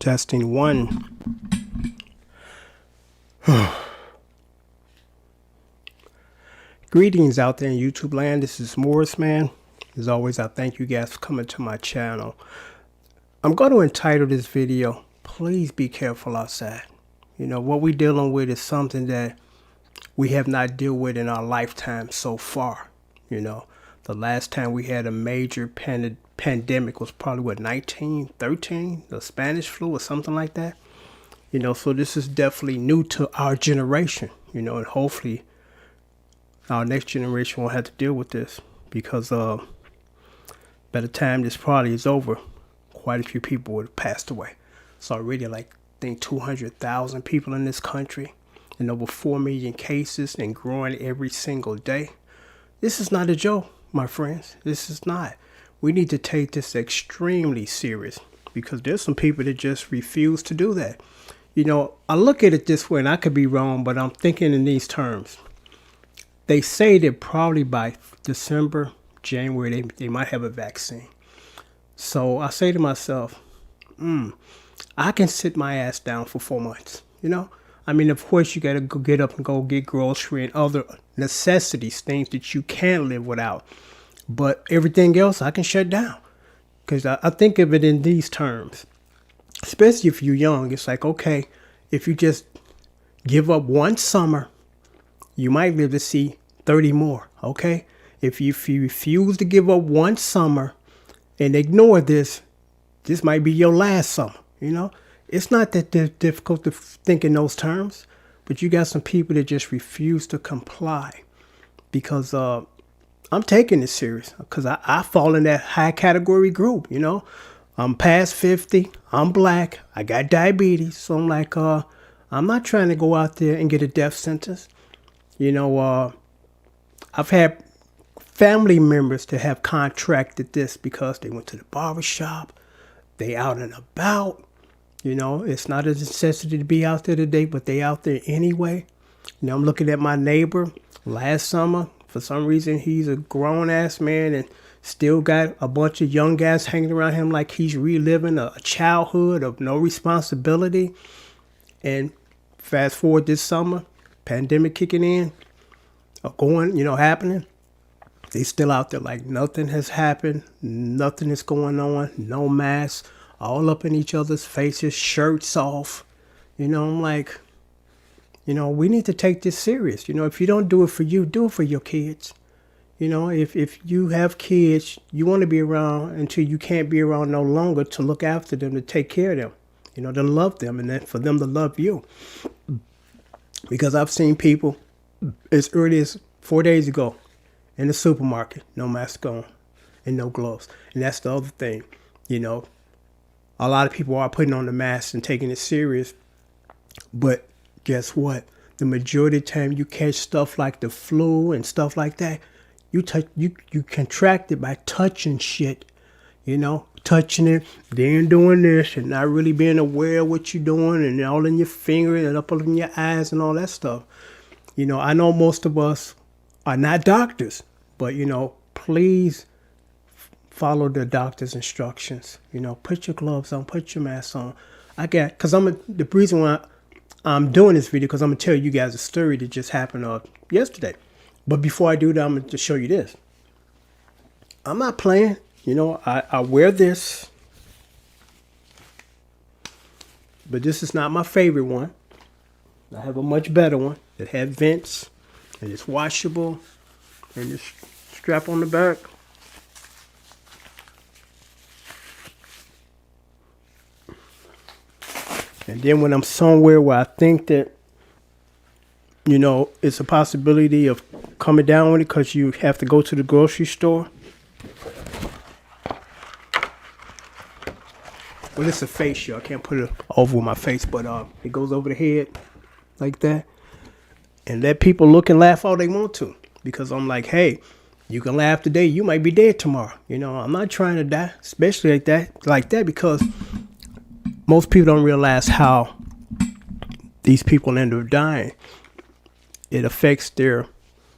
Testing one. Greetings out there in YouTube land. This is Morris, man. As always, I thank you guys for coming to my channel. I'm going to entitle this video, Please Be Careful Outside. You know, what we're dealing with is something that we have not dealt with in our lifetime so far. You know, the last time we had a major pandemic was probably, what, 1913? The Spanish flu or something like that. You know, so this is definitely new to our generation, you know, and hopefully our next generation won't have to deal with this because by the time this party is over, quite a few people would have passed away. It's already like, I think, 200,000 people in this country and over 4 million cases and growing every single day. This is not a joke, my friends. This is not. We need to take this extremely serious because there's some people that just refuse to do that. You know, I look at it this way, and I could be wrong, but I'm thinking in these terms. They say that probably by December, January, they might have a vaccine. So I say to myself, I can sit my ass down for 4 months, you know? I mean, of course, you got to go get up and go get grocery and other necessities, things that you can't live without. But everything else, I can shut down. Because I think of it in these terms. Especially if you're young, it's like, okay, if you just give up one summer, you might live to see 30 more, okay? If you refuse to give up one summer and ignore this, this might be your last summer, you know? It's not that difficult to think in those terms, but you got some people that just refuse to comply because I'm taking this serious because I fall in that high category group, you know? I'm past 50, I'm black, I got diabetes, so I'm like, I'm not trying to go out there and get a death sentence. You know, I've had family members that have contracted this because they went to the barber shop, they out and about. You know, it's not a necessity to be out there today, but they out there anyway. You know, I'm looking at my neighbor last summer. For some reason, he's a grown-ass man and still got a bunch of young guys hanging around him like he's reliving a childhood of no responsibility. And fast forward this summer, pandemic kicking in, happening. They still out there like nothing has happened, nothing is going on, no masks, all up in each other's faces, shirts off. You know, I'm like, you know, we need to take this serious. You know, if you don't do it for you, do it for your kids. You know, if you have kids, you want to be around until you can't be around no longer to look after them, to take care of them, you know, to love them and then for them to love you. Because I've seen people as early as 4 days ago in the supermarket, no mask on and no gloves. And that's the other thing, you know, a lot of people are putting on the mask and taking it serious. But guess what? The majority of the time you catch stuff like the flu and stuff like that, you contract it by touching shit, you know, touching it, then doing this and not really being aware of what you're doing and all in your finger and up in your eyes and all that stuff. You know, I know most of us are not doctors, but, you know, please follow the doctor's instructions. You know, put your gloves on, put your mask on. The reason why I'm doing this video, because I'm going to tell you guys a story that just happened yesterday. But before I do that, I'm going to show you this. I'm not playing. You know, I wear this. But this is not my favorite one. I have a much better one that has vents. And it's washable. And it's strap on the back. And then when I'm somewhere where I think that, you know, it's a possibility of coming down with it because you have to go to the grocery store. Well, it's a face shield. I can't put it over my face, but it goes over the head like that. And let people look and laugh all they want to. Because I'm like, hey, you can laugh today. You might be dead tomorrow. You know, I'm not trying to die, especially like that, because most people don't realize how these people end up dying. It affects their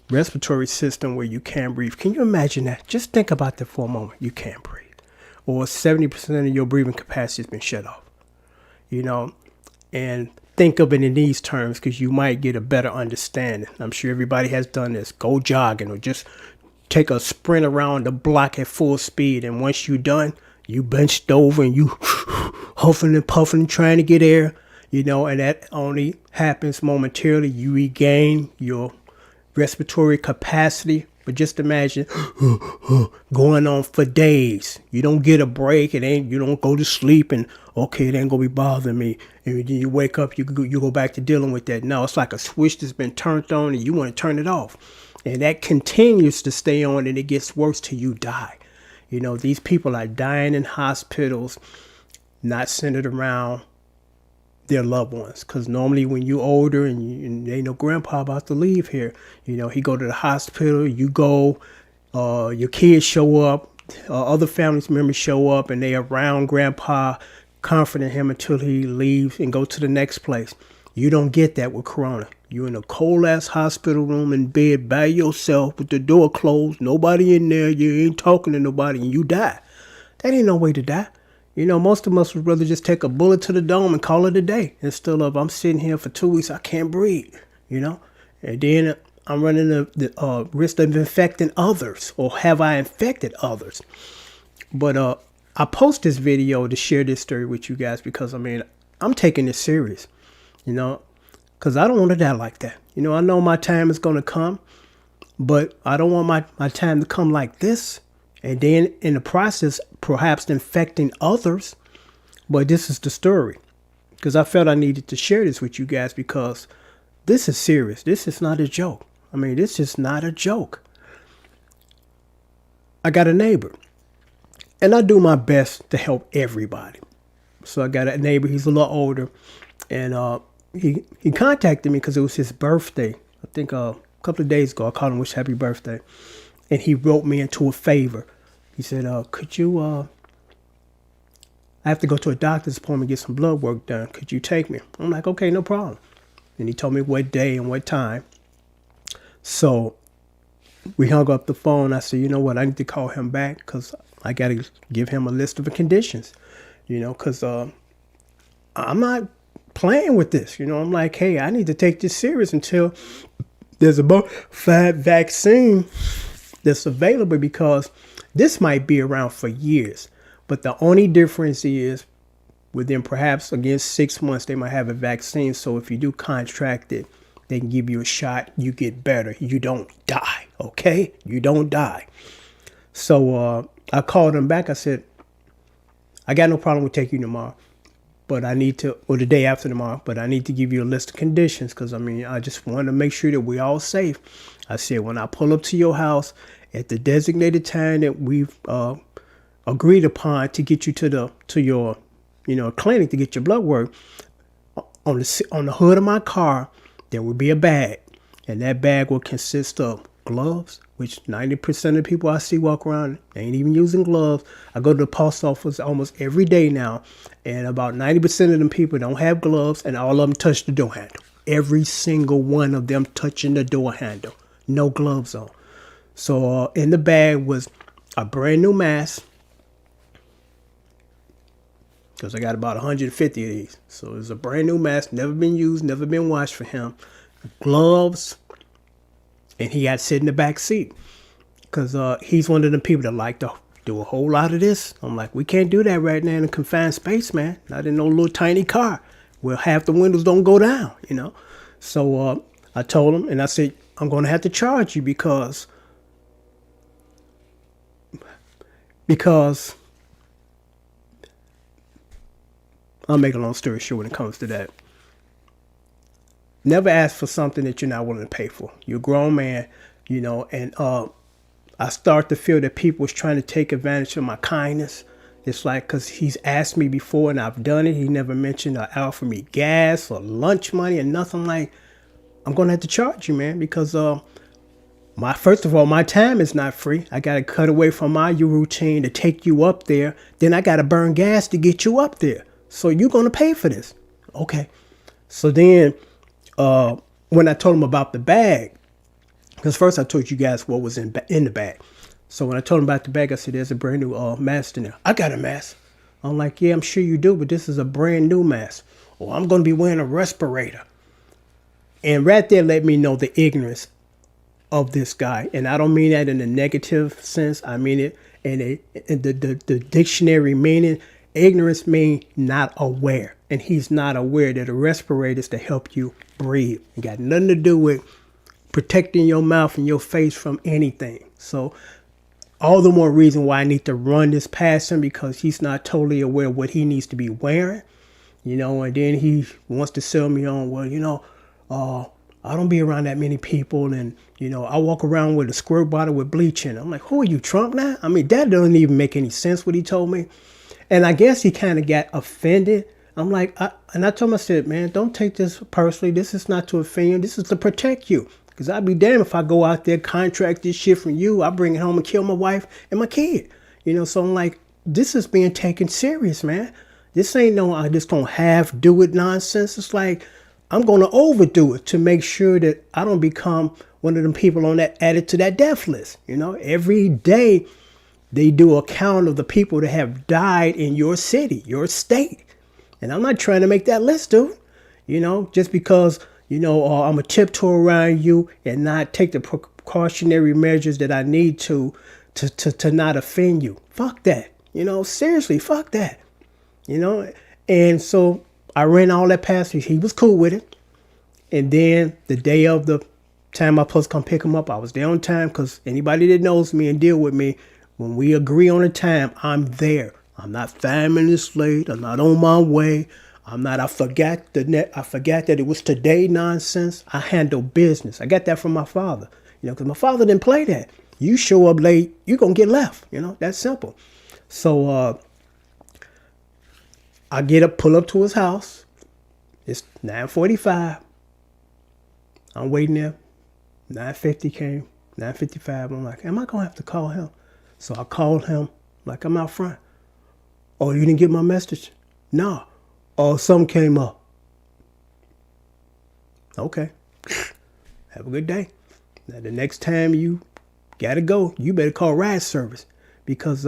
respiratory system where you can't breathe. Can you imagine that? Just think about that for a moment. You can't breathe. Or 70% of your breathing capacity has been shut off. you know, and think of it in these terms because you might get a better understanding. I'm sure everybody has done this. Go jogging or just take a sprint around the block at full speed. And once you're done, you benched over and you huffing and puffing, trying to get air, and that only happens momentarily. You regain your respiratory capacity. But just imagine going on for days. You don't get a break. You don't go to sleep and, okay, it ain't going to be bothering me. And then you wake up, you go back to dealing with that. No, it's like a switch that's been turned on and you want to turn it off. And that continues to stay on and it gets worse till you die. These people are dying in hospitals, not centered around their loved ones. Because normally when you're older and they know grandpa about to leave here, he go to the hospital, you go, your kids show up, other family members show up and they around grandpa, comforting him until he leaves and go to the next place. You don't get that with corona. You're in a cold ass hospital room in bed by yourself with the door closed, nobody in there, you ain't talking to nobody, and you die. That ain't no way to die. Most of us would rather just take a bullet to the dome and call it a day instead of I'm sitting here for 2 weeks, I can't breathe, and then I'm running the risk of infecting others, or have I infected others? But I post this video to share this story with you guys because, I'm taking this serious, because I don't want to die like that. I know my time is going to come, but I don't want my time to come like this. And then in the process, perhaps infecting others. But this is the story. Because I felt I needed to share this with you guys because this is serious. This is not a joke. This is not a joke. I got a neighbor. And I do my best to help everybody. So I got a neighbor. He's a little older. And he contacted me because it was his birthday. I think a couple of days ago. I called him, wish happy birthday. And he wrote me into a favor. He said, could you, I have to go to a doctor's appointment, get some blood work done. Could you take me? I'm like, okay, no problem. And he told me what day and what time. So we hung up the phone. I said, you know what? I need to call him back because I got to give him a list of the conditions, because I'm not playing with this. I'm like, hey, I need to take this serious until there's a bona fide vaccine that's available, because this might be around for years. But the only difference is within perhaps, again, 6 months, they might have a vaccine. So if you do contract it, they can give you a shot. You get better. You don't die. Okay? You don't die. So I called him back. I said, I got no problem with taking you tomorrow, but I need to, or the day after tomorrow, but I need to give you a list of conditions because, I just want to make sure that we're all safe. I said, when I pull up to your house at the designated time that we've agreed upon to get you to your clinic to get your blood work, on the hood of my car, there will be a bag. And that bag will consist of gloves, which 90% of people I see walk around, they ain't even using gloves. I go to the post office almost every day now, and about 90% of them people don't have gloves, and all of them touch the door handle. Every single one of them touching the door handle. No gloves on. So in the bag was a brand new mask, because I got about 150 of these. So it's a brand new mask, never been used, never been washed for him. Gloves, and he got to sit in the back seat because he's one of the people that like to do a whole lot of this. I'm like, we can't do that right now in a confined space, man. Not in no little tiny car where half the windows don't go down, So I told him, and I said, I'm going to have to charge you because I'll make a long story short when it comes to that. Never ask for something that you're not willing to pay for. You're a grown man, and I start to feel that people was trying to take advantage of my kindness. It's like, because he's asked me before and I've done it. He never mentioned or offered me gas or lunch money or nothing. Like, I'm going to have to charge you, man, because first of all, my time is not free. I got to cut away from my routine to take you up there. Then I got to burn gas to get you up there. So you're going to pay for this. Okay. So then when I told him about the bag, because first I told you guys what was in the bag. So when I told him about the bag, I said, there's a brand new mask in there. I got a mask. I'm like, yeah, I'm sure you do, but this is a brand new mask. Or I'm going to be wearing a respirator. And right there let me know the ignorance of this guy. And I don't mean that in a negative sense. I mean it in the dictionary meaning. Ignorance means not aware. And he's not aware that a respirator is to help you breathe. It got nothing to do with protecting your mouth and your face from anything. So all the more reason why I need to run this past him, because he's not totally aware of what he needs to be wearing. And then he wants to sell me on, well, I don't be around that many people, and I walk around with a squirt bottle with bleach in it. I'm like, who are you, Trump now? I mean, that doesn't even make any sense what he told me. And I guess he kind of got offended. I'm like, and I told him, I said, man, don't take this personally. This is not to offend you. This is to protect you. Because I'd be damned if I go out there, contract this shit from you. I bring it home and kill my wife and my kid. So I'm like, this is being taken serious, man. This ain't no, I just gonna half do it nonsense. It's like, I'm going to overdo it to make sure that I don't become one of them people on that added to that death list. Every day they do a count of the people that have died in your city, your state. And I'm not trying to make that list, dude. Just because, I'm a tiptoe around you and not take the precautionary measures that I need to not offend you. Fuck that. Seriously, fuck that. And so I ran all that past him. He was cool with it. And then the day of the time I was supposed to come pick him up, I was there on time, because anybody that knows me and deal with me, when we agree on a time, I'm there. I'm not 5 minutes late. I'm not on my way. I forgot that it was today nonsense. I handle business. I got that from my father, because my father didn't play that. You show up late, you're going to get left. That's simple. So I pull up to his house. It's 9:45. I'm waiting there. 9:50 came. 9:55. I'm like, am I going to have to call him? So I called him. Like, I'm out front. Oh, you didn't get my message? No. Oh, something came up. Okay. Have a good day. Now, the next time you got to go, you better call ride service, because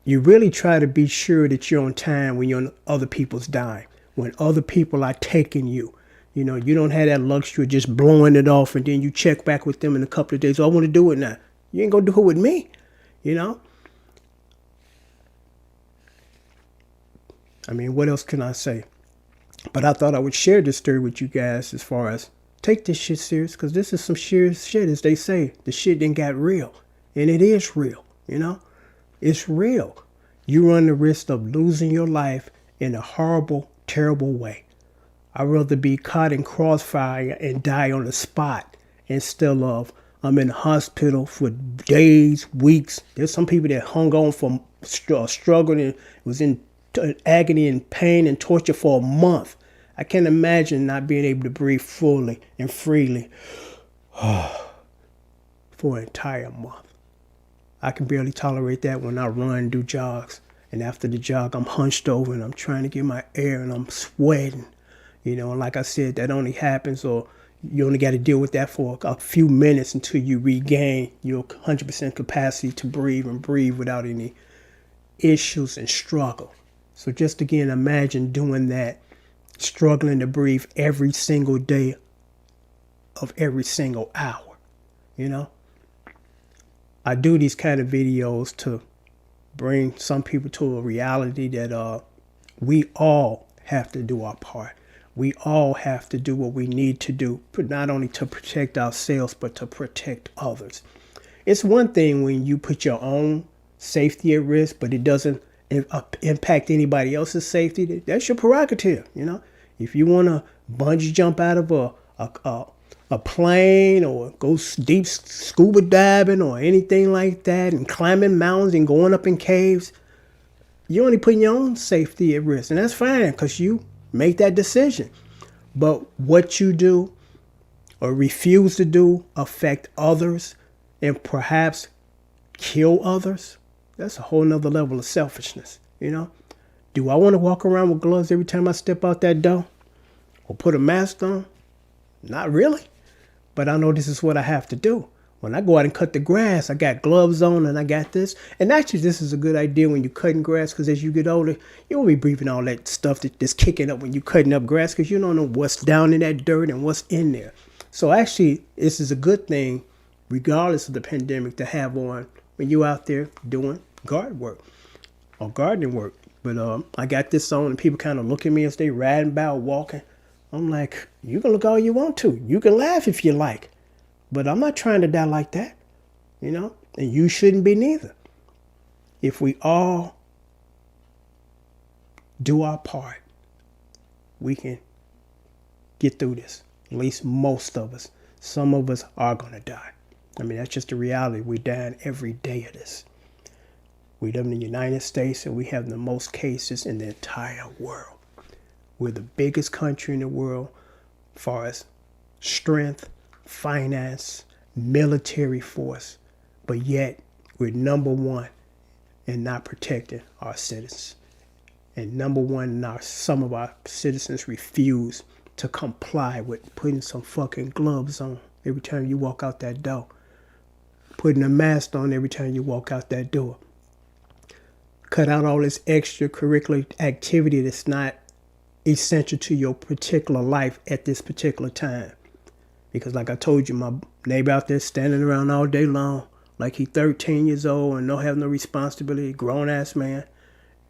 you really try to be sure that you're on time when you're on other people's dime, when other people are taking you. You don't have that luxury of just blowing it off and then you check back with them in a couple of days. Oh, I want to do it now. You ain't going to do it with me, I mean, what else can I say? But I thought I would share this story with you guys as far as take this shit serious, because this is some serious shit, as they say. The shit done got real. And it is real, It's real. You run the risk of losing your life in a horrible, terrible way. I'd rather be caught in crossfire and die on the spot instead of I'm in the hospital for days, weeks. There's some people that hung on for struggling and was in agony and pain and torture for a month. I can't imagine not being able to breathe fully and freely for an entire month. I can barely tolerate that when I run and do jogs. And after the jog, I'm hunched over and I'm trying to get my air and I'm sweating. And like I said, that only happens, or you only got to deal with that for a few minutes until you regain your 100% capacity to breathe and breathe without any issues and struggle. So just again, imagine doing that, struggling to breathe every single day of every single hour. I do these kind of videos to bring some people to a reality that we all have to do our part. We all have to do what we need to do, but not only to protect ourselves, but to protect others. It's one thing when you put your own safety at risk, but it doesn't impact anybody else's safety. That's your prerogative. If you want to bungee jump out of a plane or go deep scuba diving or anything like that and climbing mountains and going up in caves, you're only putting your own safety at risk. And that's fine, because you make that decision. But what you do or refuse to do affect others and perhaps kill others. That's a whole nother level of selfishness. Do I want to walk around with gloves every time I step out that door or put a mask on? Not really. But I know this is what I have to do. When I go out and cut the grass, I got gloves on and I got this. And actually, this is a good idea when you're cutting grass, because as you get older, you won't be breathing all that stuff that's kicking up when you're cutting up grass, because you don't know what's down in that dirt and what's in there. So actually, this is a good thing, regardless of the pandemic, to have on when you're out there doing garden work or gardening work. But I got this on and people kind of look at me as they riding by or walking. I'm like, you can look all you want to. You can laugh if you like. But I'm not trying to die like that, you know, and you shouldn't be neither. If we all do our part, we can get through this. At least most of us. Some of us are going to die. I mean, that's just the reality. We're dying every day of this. We live in the United States and we have the most cases in the entire world. We're the biggest country in the world as far as strength, finance, military force, but yet we're number one in not protecting our citizens. And number one, some of our citizens refuse to comply with putting some fucking gloves on every time you walk out that door, putting a mask on every time you walk out that door. Cut out all this extracurricular activity that's not essential to your particular life at this particular time. Because like I told you, my neighbor out there standing around all day long like he's 13 years old and don't have no responsibility, grown-ass man.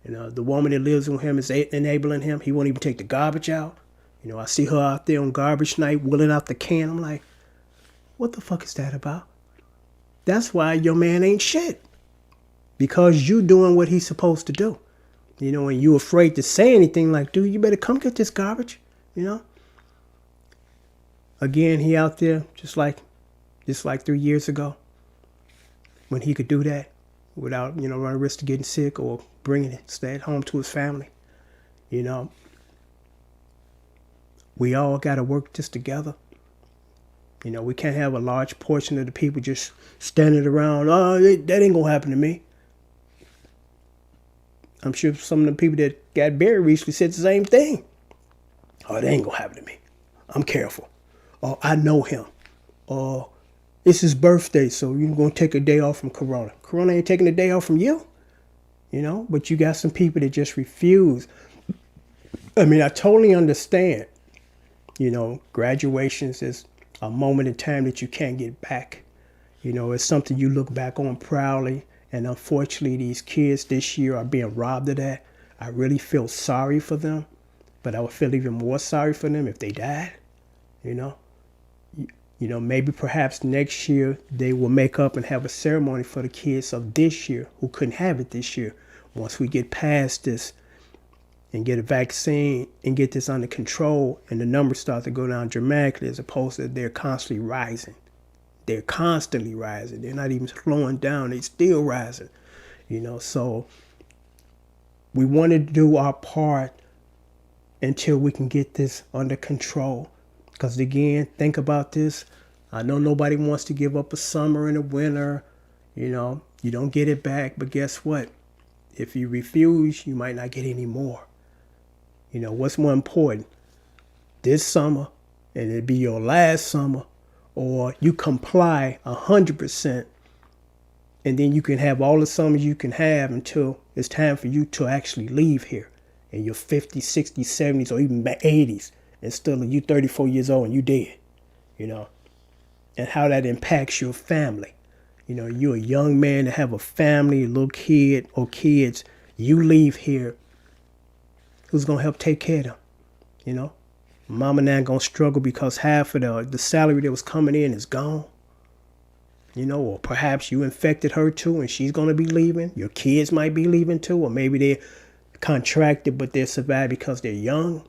You know, the woman that lives with him is enabling him. He won't even take the garbage out. You know, I see her out there on garbage night, wheeling out the can. I'm like, what the fuck is that about? That's why your man ain't shit. Because you doing what he's supposed to do. You know, and you afraid to say anything like, dude, you better come get this garbage, you know? Again, he out there just like 3 years ago when he could do that without, you know, running risk of getting sick or bringing it, stay at home to his family. You know, we all got to work this together. You know, we can't have a large portion of the people just standing around, oh, that ain't going to happen to me. I'm sure some of the people that got buried recently said the same thing. Oh, that ain't going to happen to me. I'm careful. Or I know him. Or it's his birthday, so you're going to take a day off from Corona. Corona ain't taking a day off from you. You know, but you got some people that just refuse. I mean, I totally understand. You know, graduations is a moment in time that you can't get back. You know, it's something you look back on proudly. And unfortunately, these kids this year are being robbed of that. I really feel sorry for them. But I would feel even more sorry for them if they died. You know? You know, maybe perhaps next year they will make up and have a ceremony for the kids of this year who couldn't have it this year. Once we get past this and get a vaccine and get this under control and the numbers start to go down dramatically, as opposed to they're constantly rising. They're constantly rising. They're not even slowing down. They're still rising. You know, so we want to do our part until we can get this under control. Because again, think about this. I know nobody wants to give up a summer and a winter. You know, you don't get it back. But guess what? If you refuse, you might not get any more. You know, what's more important? This summer, and it'd be your last summer, or you comply 100%, and then you can have all the summers you can have until it's time for you to actually leave here in your 50s, 60s, 70s, or even 80s. And still you 34 years old and you dead, you know, and how that impacts your family. You know, you're a young man to have a family, a little kid or kids. You leave here, who's going to help take care of them? You know, mama now going to struggle because half of the salary that was coming in is gone. You know, or perhaps you infected her too and she's going to be leaving. Your kids might be leaving too, or maybe they're contracted but they're surviving because they're young.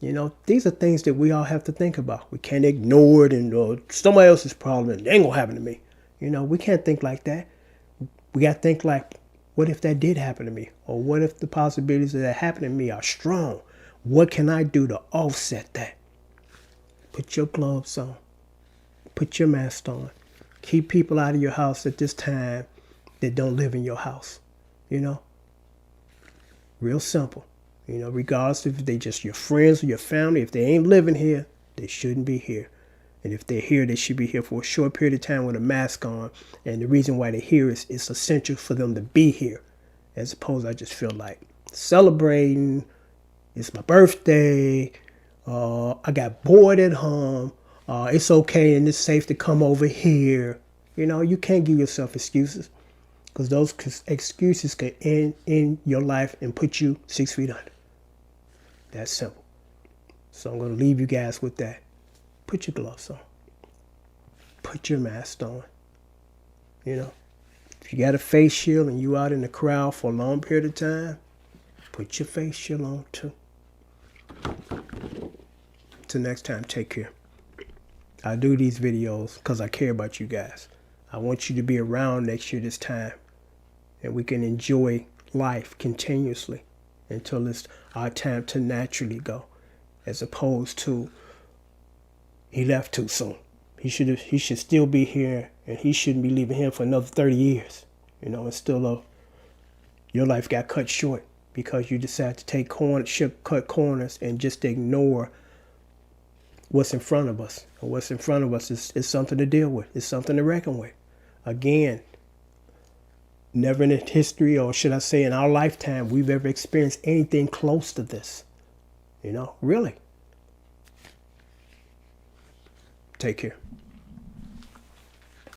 You know, these are things that we all have to think about. We can't ignore it and somebody else's problem. It ain't going to happen to me. You know, we can't think like that. We got to think like, what if that did happen to me? Or what if the possibilities of that happening to me are strong? What can I do to offset that? Put your gloves on. Put your mask on. Keep people out of your house at this time that don't live in your house. You know? Real simple. You know, regardless if they just your friends or your family, if they ain't living here, they shouldn't be here. And if they're here, they should be here for a short period of time with a mask on. And the reason why they're here is it's essential for them to be here. As opposed, I just feel like celebrating. It's my birthday. I got bored at home. It's okay and it's safe to come over here. You know, you can't give yourself excuses, because those excuses can end in your life and put you 6 feet under. That's simple. So I'm going to leave you guys with that. Put your gloves on. Put your mask on. You know, if you got a face shield and you out in the crowd for a long period of time, put your face shield on too. Till next time, take care. I do these videos because I care about you guys. I want you to be around next year this time, and we can enjoy life continuously until it's our time to naturally go, as opposed to he left too soon. He should still be here, and he shouldn't be leaving here for another 30 years. You know, it's still your life got cut short because you decided to take cut corners and just ignore what's in front of us. And what's in front of us is something to deal with. It's something to reckon with. Again, never in history, or should I say in our lifetime, we've ever experienced anything close to this. You know, really. Take care.